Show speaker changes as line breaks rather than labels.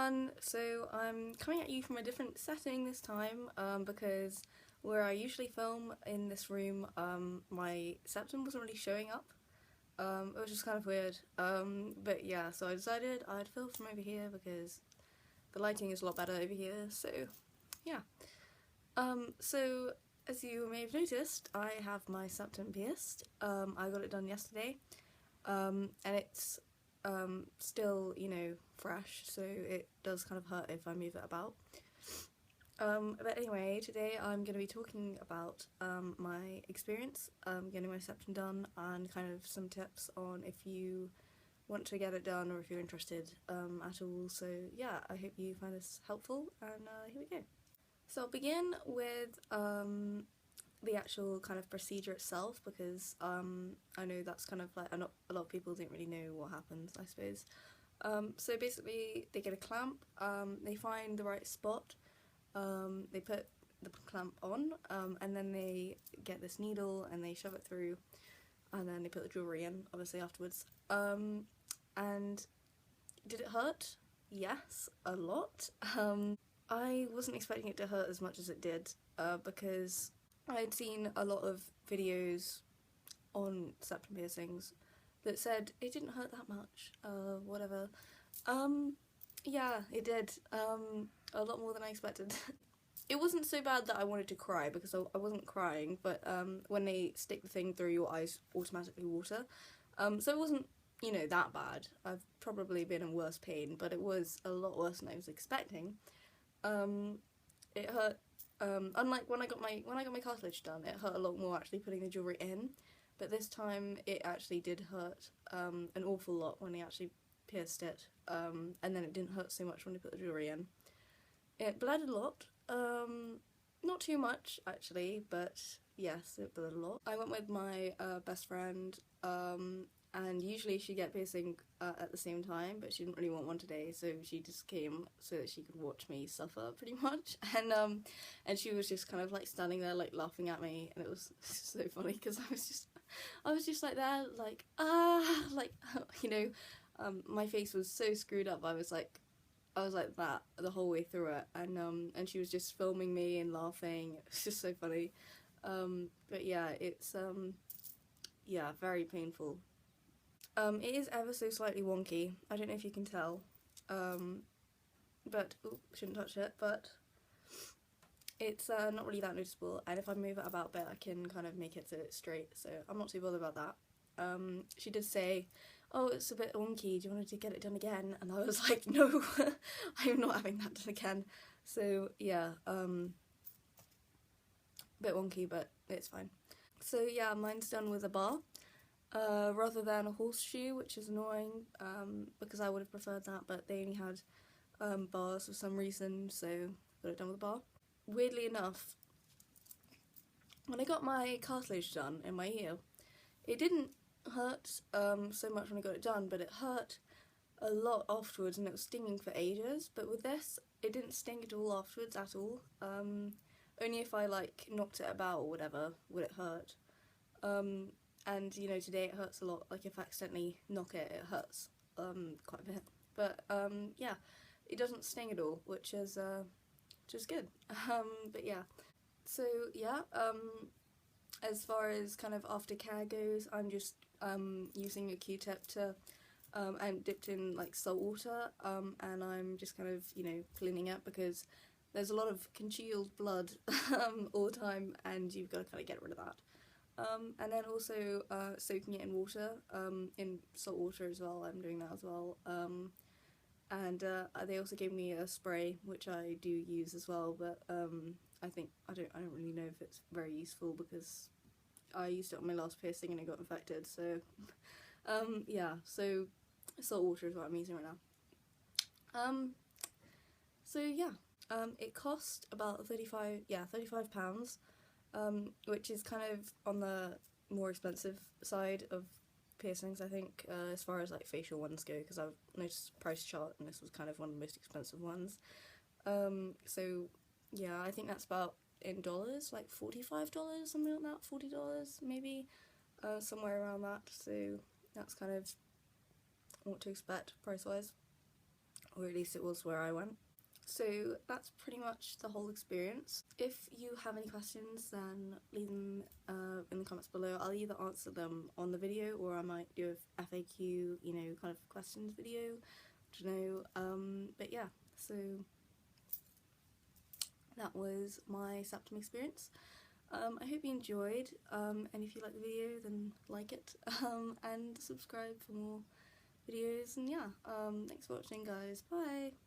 everyone, so I'm coming at you from a different setting this time because where I usually film in this room, my septum wasn't really showing up. It was just kind of weird, but yeah, so I decided I'd film from over here because the lighting is a lot better over here, so yeah. So as you may have noticed, I have my septum pierced. I got it done yesterday, and it's still, you know, fresh, so it does kind of hurt if I move it about. But anyway, today I'm going to be talking about my experience getting my septum done and kind of some tips on if you want to get it done or if you're interested at all. So yeah, I hope you find this helpful, and here we go. So I'll begin with the actual kind of procedure itself, because I know that's kind of like a lot of people don't really know what happens, I suppose. So basically they get a clamp, they find the right spot, they put the clamp on, and then they get this needle and they shove it through, and then they put the jewellery in, obviously, afterwards. And did it hurt? Yes, a lot. I wasn't expecting it to hurt as much as it did, because I'd seen a lot of videos on septum piercings that said it didn't hurt that much, whatever. Yeah, it did, a lot more than I expected. It wasn't so bad that I wanted to cry, because I wasn't crying, but when they stick the thing through, your eyes automatically water. So it wasn't, you know, that bad. I've probably been in worse pain, but it was a lot worse than I was expecting. It hurt. Unlike when I got my cartilage done, it hurt a lot more actually putting the jewellery in, but this time it actually did hurt an awful lot when they actually pierced it, and then it didn't hurt so much when they put the jewellery in. It bled a lot, not too much actually, but yes, it bled a lot. I went with my best friend, and usually she'd get piercing at the same time, but she didn't really want one today, so she just came so that she could watch me suffer, pretty much. And she was just kind of like standing there, like laughing at me, and it was so funny because I was just like there, like like you know, my face was so screwed up. I was like that the whole way through it, and she was just filming me and laughing. It was just so funny. But yeah, it's yeah, very painful. It is ever so slightly wonky. I don't know if you can tell, but shouldn't touch it. But it's not really that noticeable, and if I move it about a bit, I can kind of make it so it's straight. So I'm not too bothered about that. She did say, "Oh, it's a bit wonky. Do you want to get it done again?" And I was like, "No, I'm not having that done again." So yeah, bit wonky, but it's fine. So yeah, mine's done with a bar. Rather than a horseshoe, which is annoying, because I would have preferred that, but they only had bars for some reason, so got it done with a bar. Weirdly enough, when I got my cartilage done in my heel, it didn't hurt so much when I got it done, but it hurt a lot afterwards, and it was stinging for ages. But with this, it didn't sting at all afterwards at all. Only if I like knocked it about or whatever would it hurt. And you know, today it hurts a lot. Like if I accidentally knock it, it hurts quite a bit. But yeah, it doesn't sting at all, which is good. But yeah, so yeah, as far as kind of aftercare goes, I'm just using a Q-tip to and dipped in like salt water, and I'm just kind of, you know, cleaning it because there's a lot of congealed blood all the time, and you've got to kind of get rid of that. And then also soaking it in water, in salt water as well. I'm doing that as well. And they also gave me a spray, which I do use as well, but I don't really know if it's very useful because I used it on my last piercing and it got infected. So yeah, so salt water is what I'm using right now. So yeah, it cost about £35. Which is kind of on the more expensive side of piercings, I think, as far as like facial ones go, because I've noticed a price chart and this was kind of one of the most expensive ones. So yeah, I think that's about in dollars, like $45, something like that, $40 maybe, somewhere around that. So that's kind of what to expect price wise. or at least it was where I went. So that's pretty much the whole experience. If you have any questions, then leave them in the comments below. I'll either answer them on the video, or I might do a FAQ, you know, kind of questions video, I don't know, but yeah, so that was my Septum experience. I hope you enjoyed, and if you like the video then like it, and subscribe for more videos, and yeah, thanks for watching guys, bye!